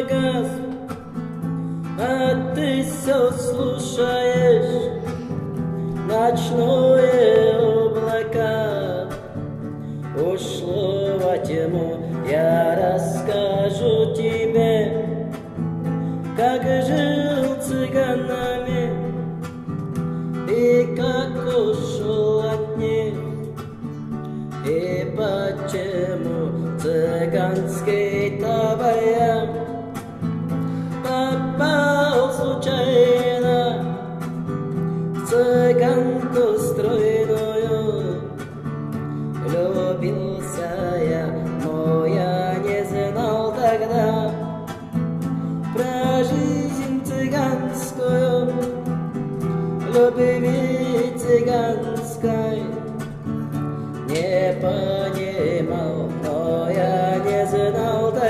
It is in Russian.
погас, а ты все слушаешь ночное облака. Ушло во тьму, я расскажу тебе, как жил цыганами и как ушел от них, и почему цыганский табояр попал случайно в цыганку стройную. Влюбился я, но я не знал тогда про жизнь цыганскую, любви цыганской не понял.